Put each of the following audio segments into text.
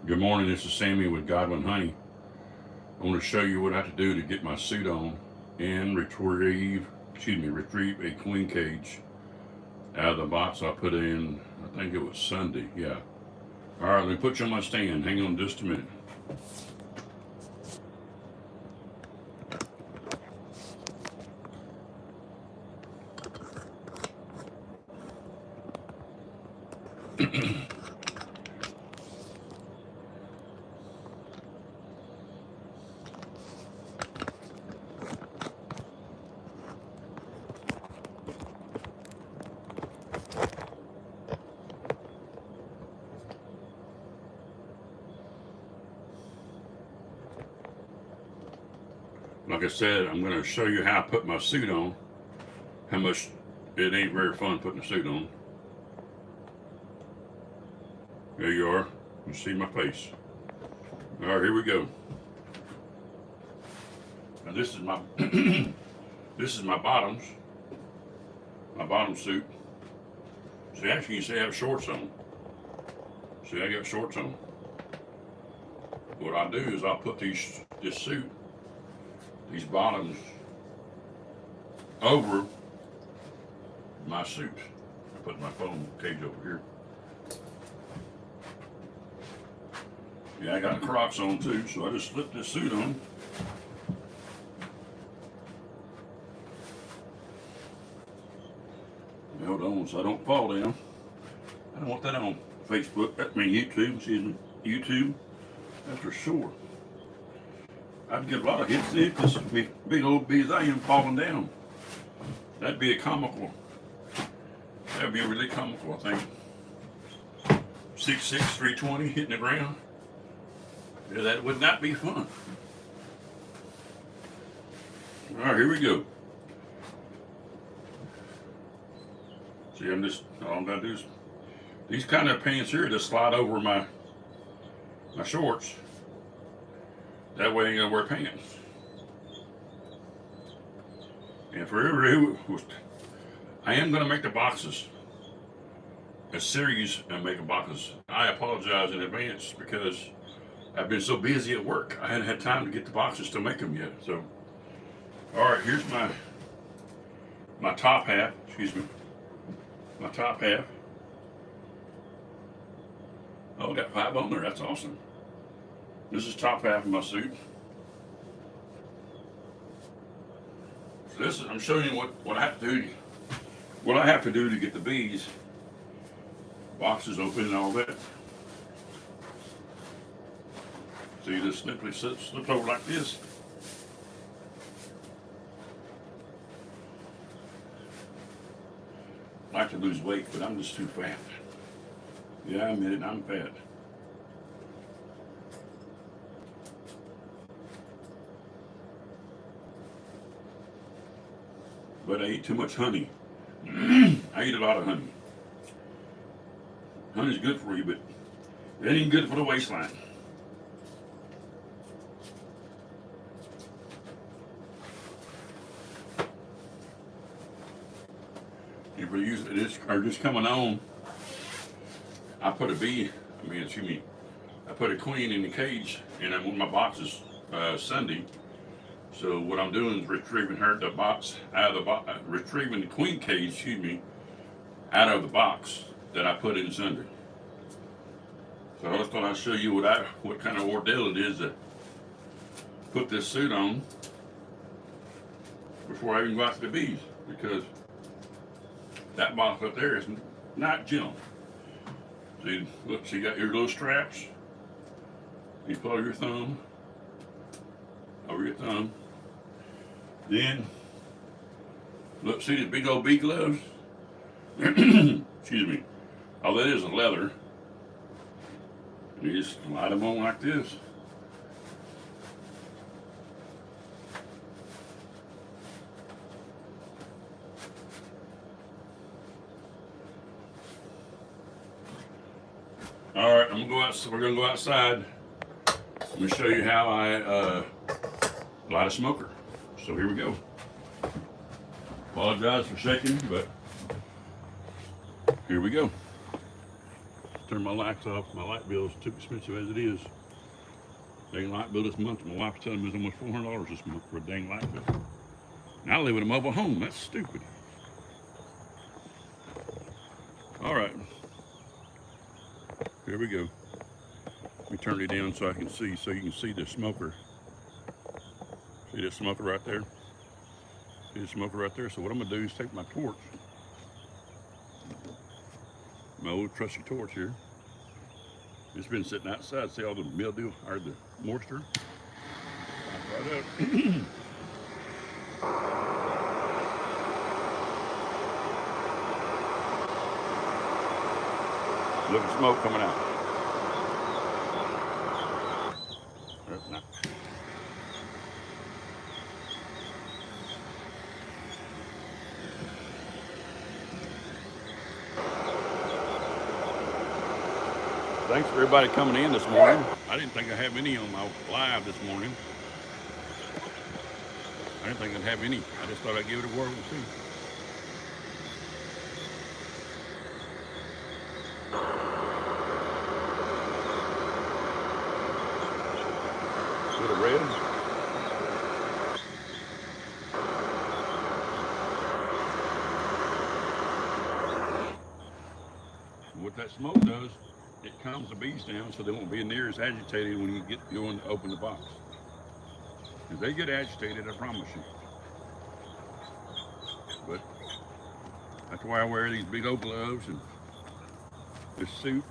Good morning, this is Sammy with Godwin Honey. I want to show you what I have to do to get my suit on and retrieve a queen cage out of the box I put in, I think it was Sunday, yeah. All right, let me put you on my stand. Hang on just a minute. Like I said, I'm going to show you how I put my suit on. How much it ain't very fun putting a suit on. There you are. You see my face. All right, here we go. Now this is my this is my bottoms. My bottom suit. See, actually, you see I have shorts on. See, I got shorts on. What I do is I'll put this suit, these bottoms, over my suit. I put my phone cage over here. Yeah, I got the Crocs on too, so I just slip this suit on. Hold on so I don't fall down. I don't want that on Facebook, YouTube, excuse me, YouTube. That's for sure. I'd get a lot of hits in it because big old bees I am falling down. That'd be a comical. That'd be really comical, I think. 6'6", 320 hitting the ground. Yeah, that would not be fun. All right, here we go. See, all I'm gonna do is, these kind of pants here just slide over my shorts. That way I ain't gonna wear pants. And for everyone who was, I am gonna make the boxes a series and make a boxes. I apologize in advance because I've been so busy at work. I hadn't had time to get the boxes to make them yet. So, all right, here's my top half. Excuse me. My top half. Oh, I got 5 on there. That's awesome. This is top half of my suit. So I'm showing you what I have to do. What I have to do to get the bees boxes open and all that. So you just simply slip over like this. I like to lose weight, but I'm just too fat. Yeah, I admit it, I'm fat. But I eat too much honey. I eat a lot of honey. Honey's good for you, but it ain't good for the waistline. If we use it are just coming on, I put I put a queen in the cage, and I'm on my boxes Sunday. So what I'm doing is retrieving the box out of the retrieving the queen cage, excuse me, out of the box that I put in Sunday. So I just thought I'd show you what kind of ordeal it is to put this suit on before I even go out to the bees, because that box up there is not gentle. See, look, so you got your little straps. You pull your thumb over your thumb. Then, look, see the big old bee gloves? Excuse me. All that is leather. You just slide them on like this. All right, we're gonna go outside. Let me show you how I light a smoker. So here we go. Apologize for shaking, but here we go. turn my lights off. My light bill is too expensive as it is. Dang light bill this month. My wife's telling me it's almost $400 this month for a dang light bill. Now I live in a mobile home. That's stupid. All right. Here we go. Let me turn it down so I can see, so you can see the smoker. See that smoker right there? See the smoker right there? So what I'm gonna do is take my torch, my old trusty torch here. It's been sitting outside. See all the mildew or the moisture? Right up. Look at smoke coming out. That's not. Thanks for everybody coming in this morning. I didn't think I'd have any on my live this morning. I didn't think I'd have any. I just thought I'd give it a whirl and see. Bit of red. What that smoke does, it calms the bees down so they won't be near as agitated when you get going to open the box. If they get agitated, I promise you. But that's why I wear these big old gloves and this suit.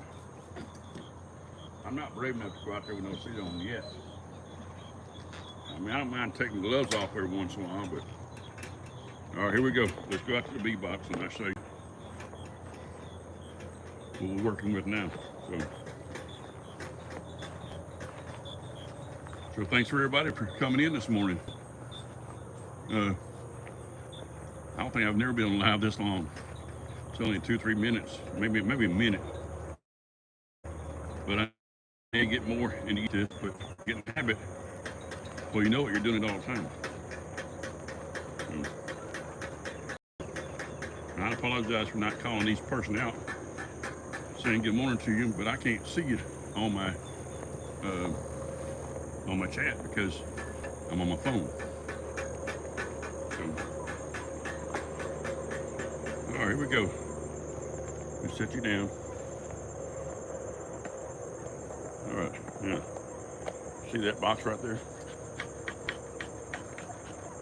I'm not brave enough to go out there with no suit on yet. I mean, I don't mind taking gloves off every once in a while, but all right, here we go. Let's go out to the bee box and I'll show you what we're working with now. So thanks for everybody for coming in this morning. I don't think I've never been on live this long. It's only 2-3 minutes, maybe a minute. But I may get more into this, but get in the habit. Well, you know what, you're doing it all the time. I apologize for not calling each person out, saying good morning to you, but I can't see it on my chat because I'm on my phone. So, all right, here we go. Let's set you down. All right, yeah. See that box right there?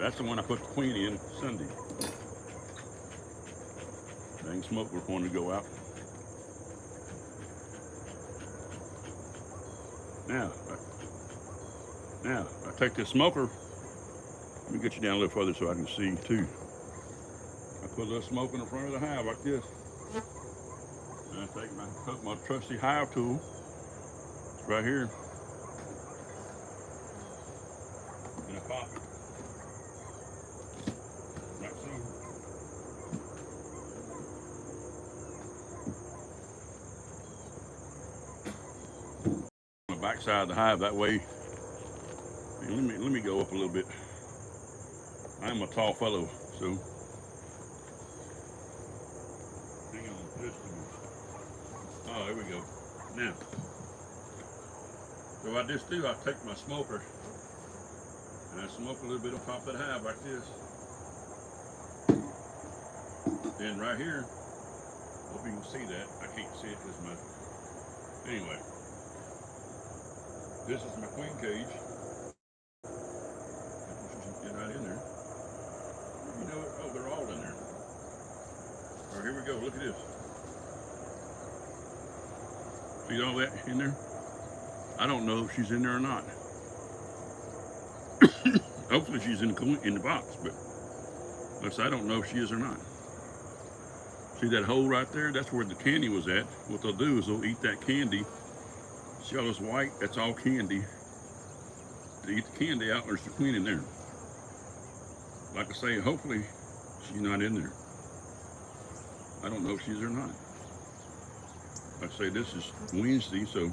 That's the one I put the queen in Sunday. Dang smoke was going to go out. Now, I take this smoker. Let me get you down a little further so I can see too. I put a little smoke in the front of the hive like this. And I take my trusty hive tool. It's right here. And I pop it. Like so. On the back side of the hive, that way. Let me go up a little bit. I'm a tall fellow, so hang on just a minute. Oh, there we go. Now, so what I just do, I take my smoker and I smoke a little bit on top of that hive like this. Then right here, hope you can see that. I can't see it this much. Anyway, this is my queen cage. Right in there. You know, oh, they're all in there. All right, here we go. Look at this. See all that in there? I don't know if she's in there or not. Hopefully she's in the box, but I don't know if she is or not. See that hole right there? That's where the candy was at. What they'll do is they'll eat that candy. See all this white? That's all candy. They eat the candy out, there's the queen in there. Like I say, hopefully she's not in there. I don't know if she's or not. Like I say, this is Wednesday, so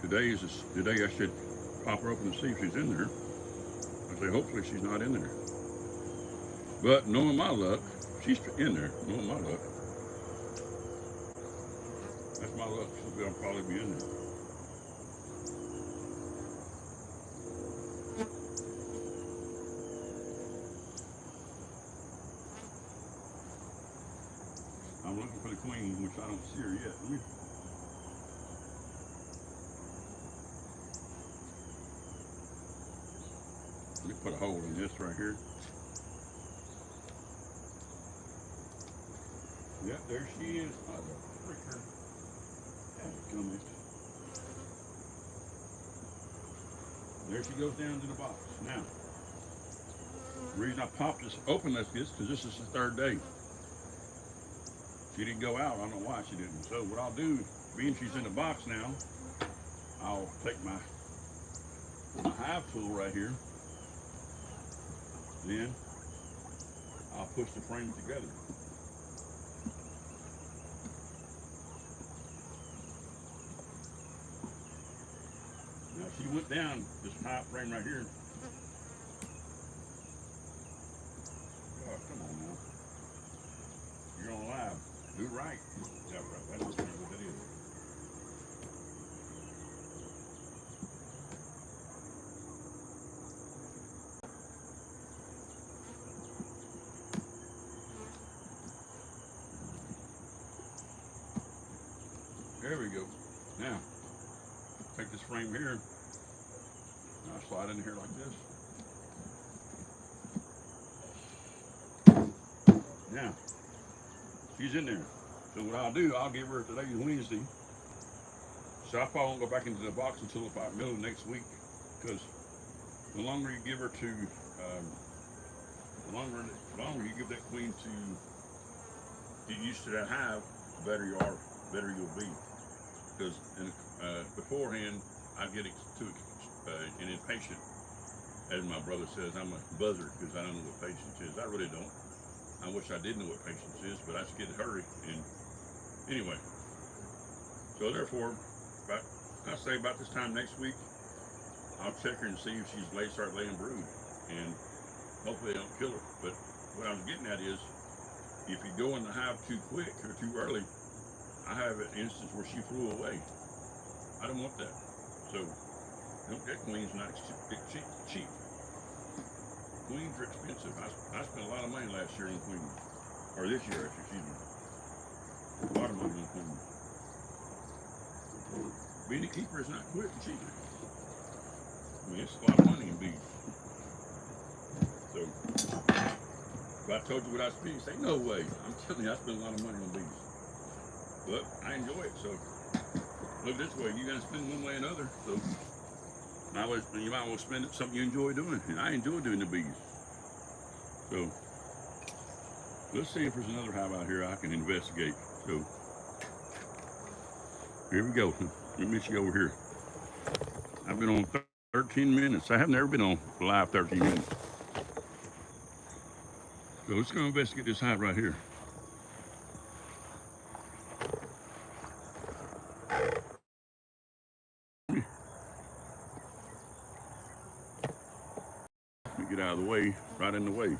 today I should pop her open and see if she's in there. I say, hopefully she's not in there. But knowing my luck, she's in there. Knowing my luck. That's my luck. I'll probably be in there. I'm looking for the queen, which I don't see her yet. Let me put a hole in this right here. Yep, there she is. Mother fricker. There she goes down to the box. Now, the reason I popped this open like this, because this is the third day. She didn't go out. I don't know why she didn't. So what I'll do, being she's in the box now, I'll take my hive tool right here. Then I'll push the frame together. Now she went down this hive frame right here. Oh, come on now. You're on live. Do right. Yeah, right. That's what that is. There we go. Now, take this frame here. I'll slide in here like this. Now, she's in there. So what I'll do, I'll give her, today's Wednesday. So I probably won't go back into the box until about middle of next week. Because the longer you give her to, the longer you give that queen to get used to that hive, the better you are, the better you'll be. Because beforehand, I get too impatient. As my brother says, I'm a buzzard because I don't know what patience is. I really don't. I wish I did know what patience is, but I just get in a hurry. And anyway, so therefore, I say about this time next week, I'll check her and see if she's start laying brood, and hopefully they don't kill her. But what I'm getting at is, if you go in the hive too quick or too early, I have an instance where she flew away. I don't want that. So don't get queens not cheap. Queens are expensive. I spent a lot of money last year on queens. Or this year, actually, excuse me. A lot of money on queens. Being a keeper is not quick and cheap. I mean, it's a lot of money in bees. So, if I told you what I spent, you say, no way. I'm telling you, I spend a lot of money on bees. But I enjoy it. So, look this way. You got to spend one way or another. So, you might as well spend it something you enjoy doing. And I enjoy doing the bees. So, let's see if there's another hive out here I can investigate. So, here we go. Let me meet you over here. I've been on 13 minutes. I have never been on live 13 minutes. So, let's go investigate this hive right here. Get out of the way, right in the way.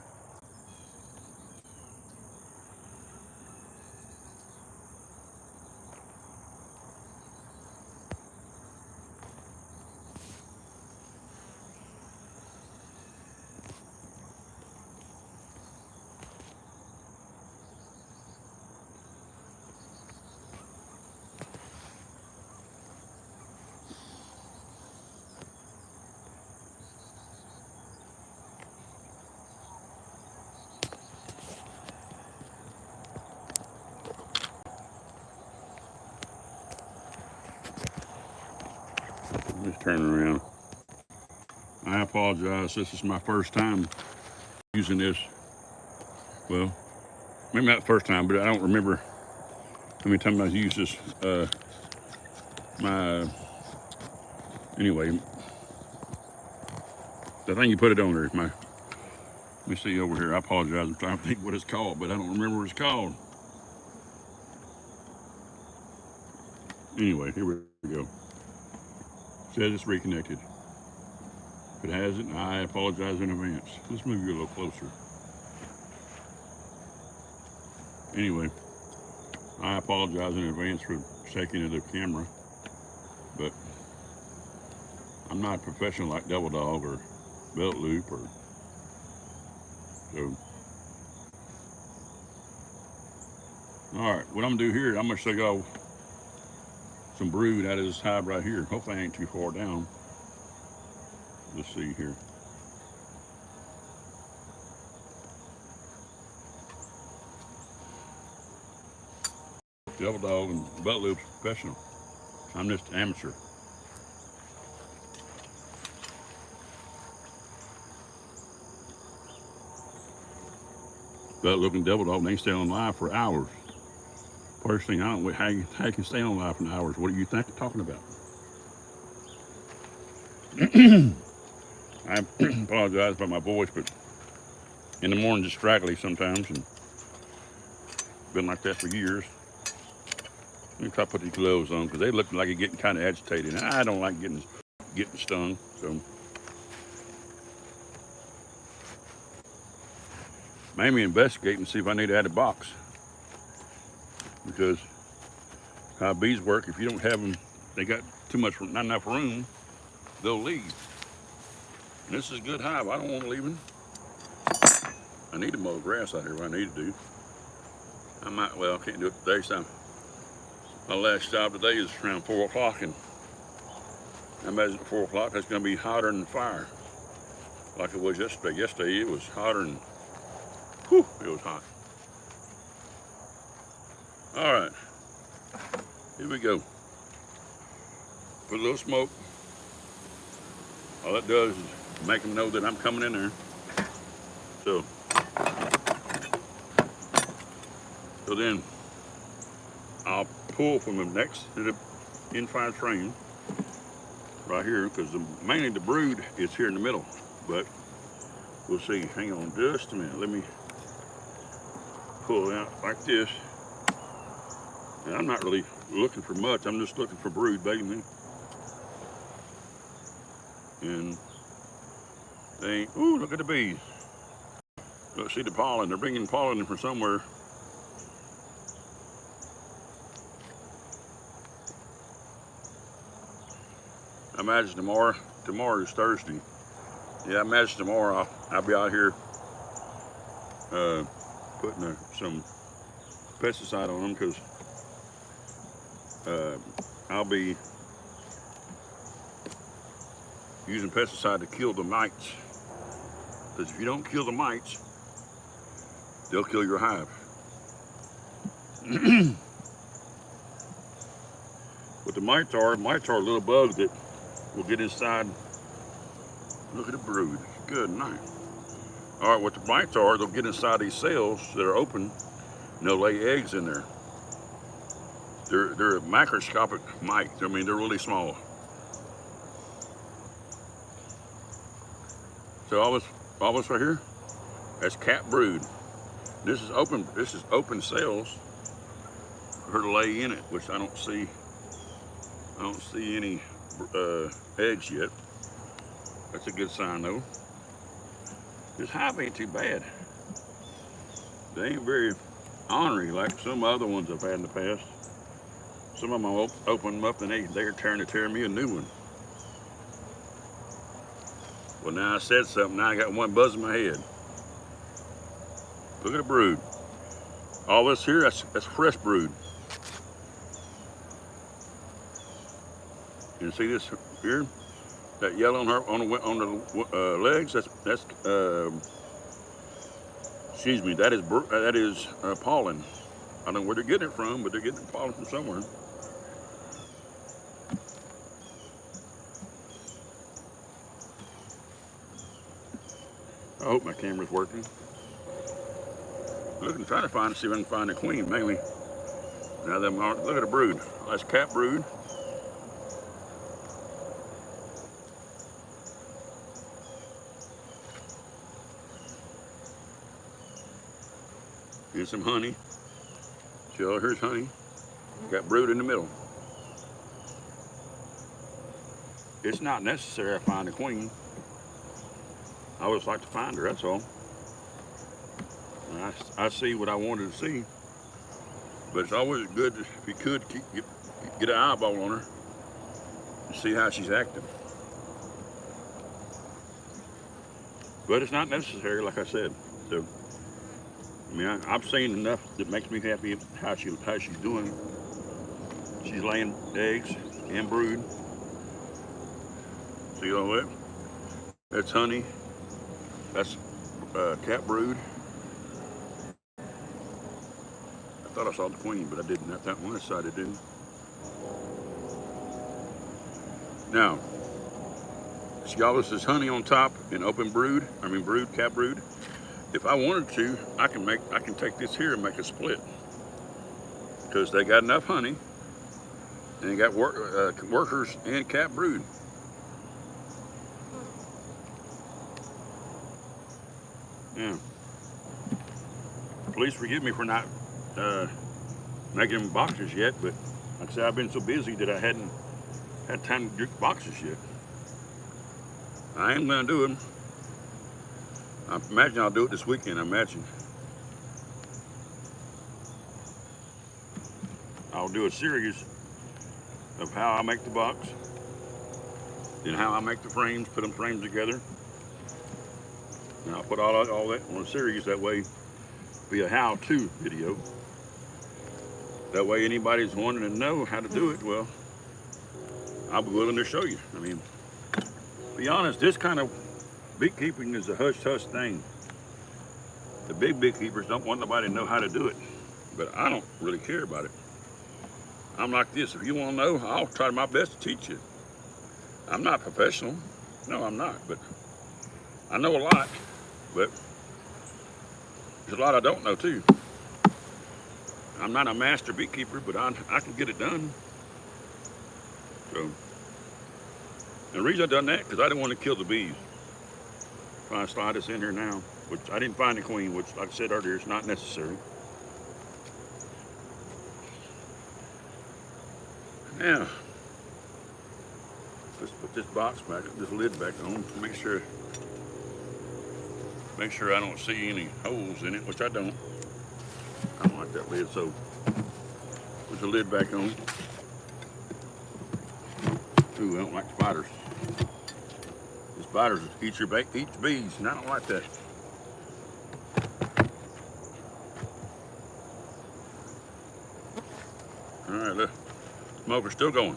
Just turn around. I apologize. This is my first time using this. Well, maybe not the first time, but I don't remember how many times I've used this. Anyway, the thing you put it on there is let me see over here. I apologize. I'm trying to think what it's called, but I don't remember what it's called. Anyway, here we go. Says it's reconnected. If it hasn't, I apologize in advance. Let's move you a little closer. Anyway, I apologize in advance for shaking of the camera, but I'm not a professional like Devil Dog or Belt Loop or so. All right, what I'm gonna do here, I'm gonna show y'all some brood out of this hive right here. Hopefully I ain't too far down. Let's see here. Devil Dog and Belt Loop's professional. I'm just amateur. Belt Loop and Devil Dog, they stay on live for hours. First thing, I don't know how you can stay on live for hours. What do you think you're talking about? I apologize about my voice, but in the morning just straggly sometimes, and been like that for years. Let me try to put these gloves on because they look like they're getting kind of agitated. And I don't like getting stung, so maybe investigate and see if I need to add a box, because how bees work, if you don't have them, they got not enough room, they'll leave. And this is a good hive. I don't want to leave them. I need to mow grass out here. What I need to do. Well, I can't do it today. So my last job today is around 4 o'clock, and I imagine at 4 o'clock it's going to be hotter than the fire, like it was yesterday. Yesterday it was hotter than, whew, it was hot. All right, here we go. Put a little smoke. All that does is make them know that I'm coming in there. So then I'll pull from the next to the in-fire train right here, because mainly the brood is here in the middle, but we'll see. Hang on just a minute. Let me pull it out like this. And I'm not really looking for much. I'm just looking for brood, basically. And they, ooh, look at the bees. Look, see the pollen. They're bringing pollen in from somewhere. I imagine tomorrow is Thursday. Yeah, I imagine tomorrow I'll be out here putting some pesticide on them, because I'll be using pesticide to kill the mites. Because if you don't kill the mites, they'll kill your hive. What the mites are little bugs that will get inside. Look at the brood. Good night. All right, what the mites are, they'll get inside these cells that are open, and they'll lay eggs in there. They're a macroscopic mite. I mean, they're really small. So all this right here, that's cat brood. This is open cells for her to lay in it, which I don't see any eggs yet. That's a good sign though. This hive ain't too bad. They ain't very ornery like some other ones I've had in the past. Some of them I'll open them up and they're trying to tear me a new one. Well, now I said something, now I got one buzzing my head. Look at the brood. All this here, that's fresh brood. You see this here? That yellow on the legs. That's excuse me. That is pollen. I don't know where they're getting it from, but they're getting pollen from somewhere. I hope my camera's working. Looking, trying to see if I can find the queen mainly. Now look at the brood. That's cat brood. Here's some honey. See, oh, here's honey. Got brood in the middle. It's not necessary I find a queen. I always like to find her, that's all. And I see what I wanted to see. But it's always good if you could get an eyeball on her and see how she's acting. But it's not necessary, like I said. So, I mean, I've seen enough that makes me happy how she's doing. She's laying eggs and brood. See all that? That's honey. That's cat brood. I thought I saw the queen, but I didn't. That's that one side I didn't. Now, see all this is honey on top and open brood. I mean brood, cat brood. If I wanted to, I can take this here and make a split, because they got enough honey and they got workers and cat brood. Yeah. Please forgive me for not making boxes yet, but like I said, I've been so busy that I hadn't had time to do boxes yet. I am going to do them. I imagine I'll do it this weekend, I imagine. I'll do a series of how I make the box and how I make the frames, put them frames together. And I'll put all that on a series, that way be a how-to video. That way anybody's wanting to know how to do it, well, I'll be willing to show you. I mean, to be honest, this kind of beekeeping is a hush-hush thing. The big beekeepers don't want nobody to know how to do it, but I don't really care about it. I'm like this, if you want to know, I'll try my best to teach you. I'm not professional. No, I'm not, but I know a lot, but there's a lot I don't know too. I'm not a master beekeeper, but I can get it done. So, the reason I done that, because I didn't want to kill the bees. If I slide this in here now, which I didn't find the queen, which like I said earlier, it's not necessary. Now, let's put this box back, this lid back on to make sure I don't see any holes in it, which I don't. I don't like that lid, so put the lid back on. Ooh, I don't like spiders. The spiders eat bees, and I don't like that. All right, the smoker's still going.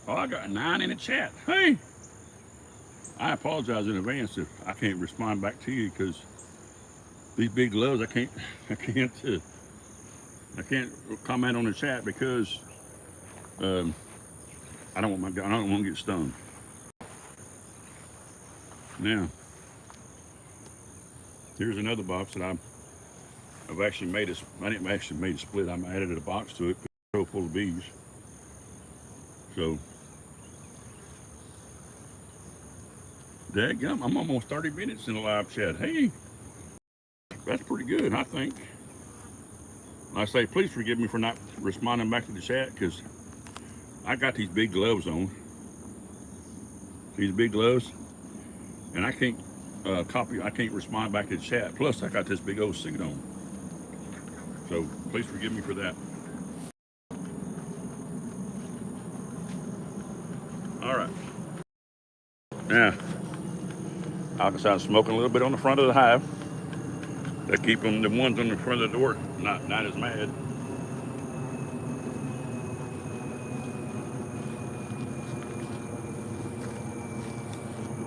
Oh, I got 9 in the chat. Hey, I apologize in advance if I can't respond back to you, because these big gloves, I can't comment on the chat because I don't want to get stung. Now, here's another box that I've actually made I didn't actually make a split. I added a box to it, so full of bees. So, dadgum, I'm almost 30 minutes in the live chat. Hey, that's pretty good, I think. I say, please forgive me for not responding back to the chat, because I got these big gloves on. These big gloves, and I can't I can't respond back to the chat. Plus, I got this big old suit on. So, please forgive me for that. All right. Now, I decided smoking a little bit on the front of the hive. They keep them, the ones on the front of the door, not as mad.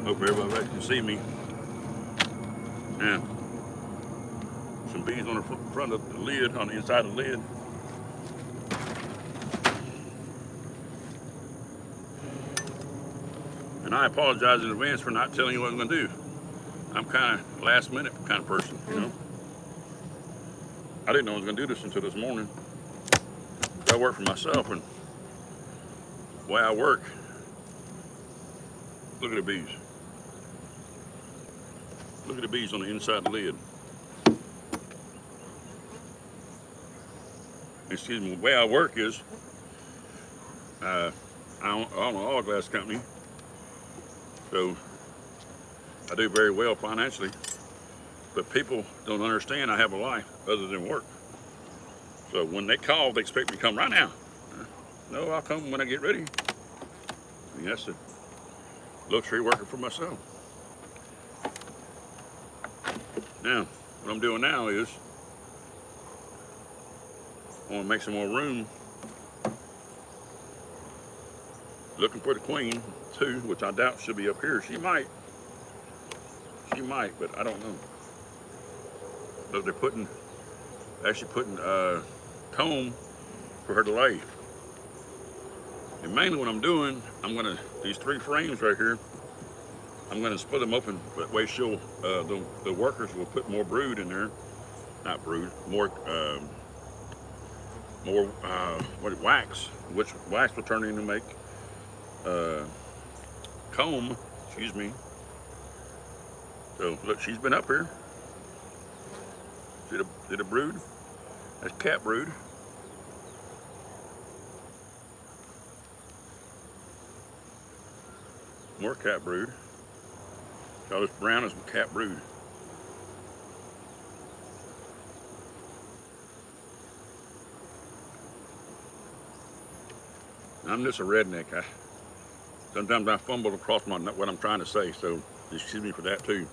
Hope everybody can see me. Now, some bees on the front of the lid, on the inside of the lid. And I apologize in advance for not telling you what I'm going to do. I'm kind of last minute kind of person, you know. I didn't know I was going to do this until this morning. I work for myself, and the way I work, look at the bees. Look at the bees on the inside of the lid. Excuse me, the way I work is, I own an oil glass company. So I do very well financially, but people don't understand I have a life other than work. So when they call, they expect me to come right now. No, I'll come when I get ready. I mean, that's the luxury working for myself. Now, what I'm doing now is I want to make some more room. Looking for the queen too, which I doubt she'll be up here. She might, but I don't know. But they're actually putting comb for her to lay. And mainly what I'm doing, these 3 frames right here, I'm gonna split them open, that way the workers will put more brood in there. Not brood, more wax, which wax will turn into make comb, excuse me. So look, she's been up here. See the brood? That's cat brood. More cat brood. All this brown is cat brood. I'm just a redneck. Sometimes I fumble across what I'm trying to say, so excuse me for that too.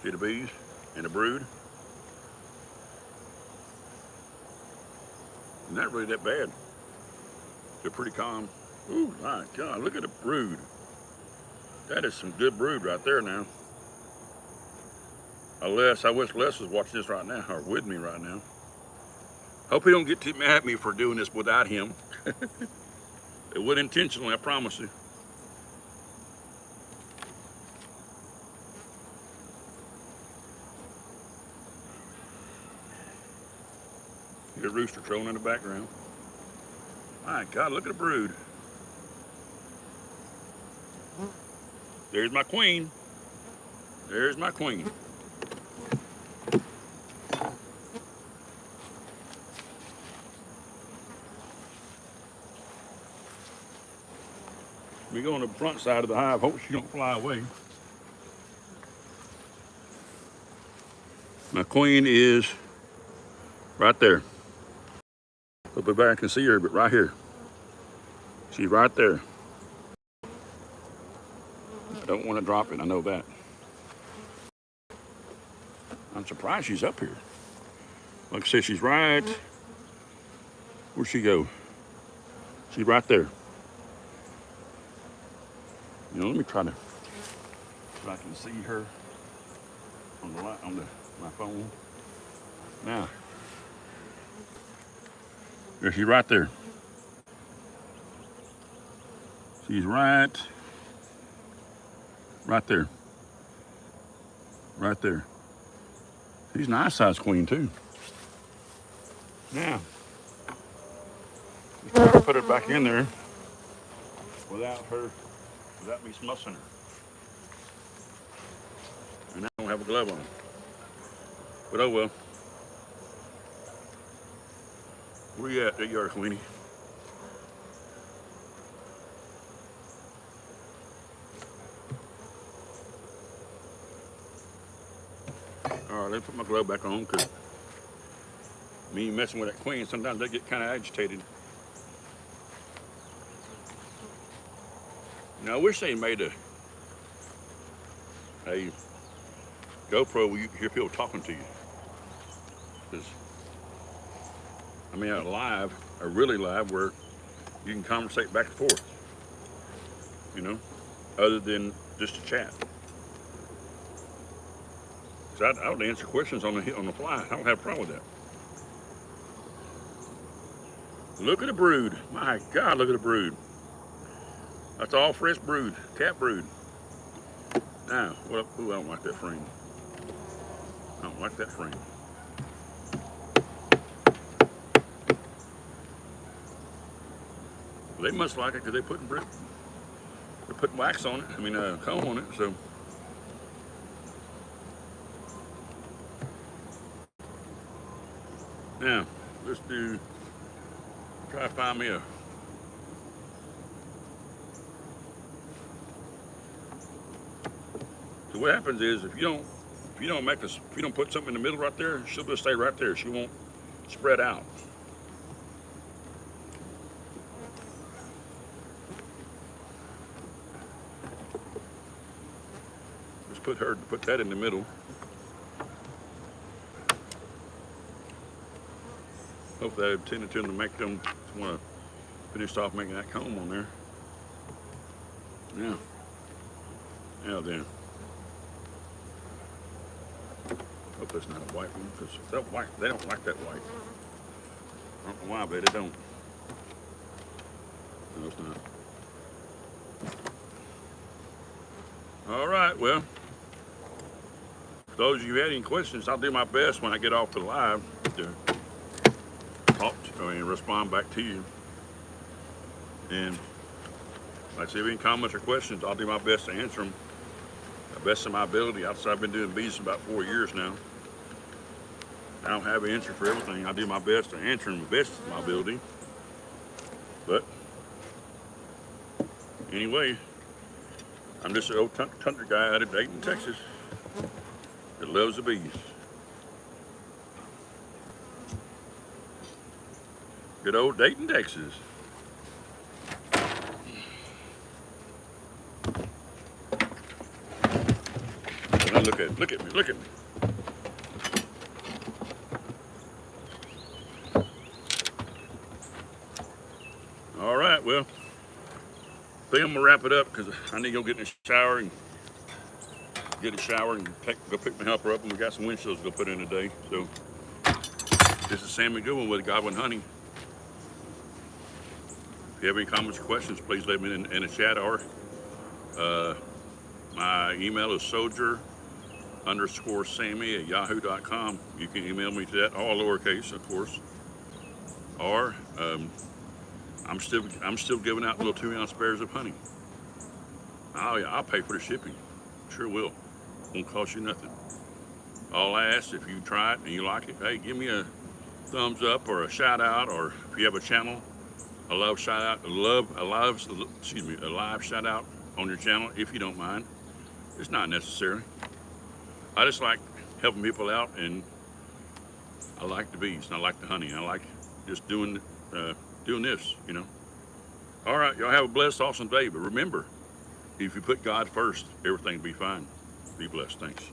See the bees and the brood? Not really that bad. They're pretty calm. Ooh, my God, look at the brood. That is some good brood right there now. I wish Les was watching this right now, or with me right now. Hope he don't get too mad at me for doing this without him. It wasn't intentionally, I promise you. Here's a rooster crowing in the background. My God, look at the brood. There's my queen. There's my queen. We go on the front side of the hive. Hope she don't fly away. My queen is right there. Hope everybody can see her, but right here. She's right there. I don't want to drop it, I know that. I'm surprised she's up here. Like I said, she's right. Where'd she go? She's right there. You know, let me try to, if I can see her on the light, my phone. Now, there she's right there. She's right there. Right there. She's a nice sized queen too. Now, let's try to put her back in there without me smussing her. And I don't have a glove on. But oh well. Where you at? There you are, Queenie. All right, let me put my glove back on, because me messing with that queen, sometimes they get kind of agitated. Now, I wish they made a GoPro where you can hear people talking to you. Because, I mean, a really live, where you can conversate back and forth, you know, other than just a chat. Because I would answer questions on the fly. I don't have a problem with that. Look at the brood. My God, look at the brood. That's all fresh brood, cat brood. Now, well, ooh, I don't like that frame. I don't like that frame. Well, they must like it because they're putting wax on it. I mean, comb on it. So now let's try to find me a So what happens is if you don't put something in the middle right there, she'll just stay right there. She won't spread out. Just put that in the middle. Hopefully I tended to make them want to finish off making that comb on there. Yeah. Now then. Hope that's not a white one, because that white, they don't like that white. I don't know why, but they don't. No, it's not. All right, well, for those of you who had any questions, I'll do my best when I get off the live to talk to, and respond back to you. And like I say, if any comments or questions, I'll do my best to answer them the best of my ability. I've been doing bees about 4 years now. I don't have an answer for everything. I do my best to answer them the best of my ability. But anyway, I'm just an old country guy out of Dayton, Texas, that loves the bees. Good old Dayton, Texas. Now look at me. All right, well, I think I'm gonna wrap it up because I need to go get in the shower and go pick my helper up, and we got some windshields to go put in today. So this is Sammy Goodwin with Godwin Honey. If you have any comments or questions, please leave me in the chat, or my email is soldier_Sammy@yahoo.com. You can email me to that, all lowercase, of course. Or I'm still giving out little 2-ounce spares of honey. I'll pay for the shipping. Sure will. Won't cost you nothing. All I ask, if you try it and you like it, hey, give me a thumbs up or a shout out, or if you have a channel, a live shout out on your channel, if you don't mind. It's not necessary. I just like helping people out, and I like the bees, and I like the honey, and I like just doing this, you know. All right, y'all have a blessed, awesome day. But remember, if you put God first, everything will be fine. Be blessed. Thanks.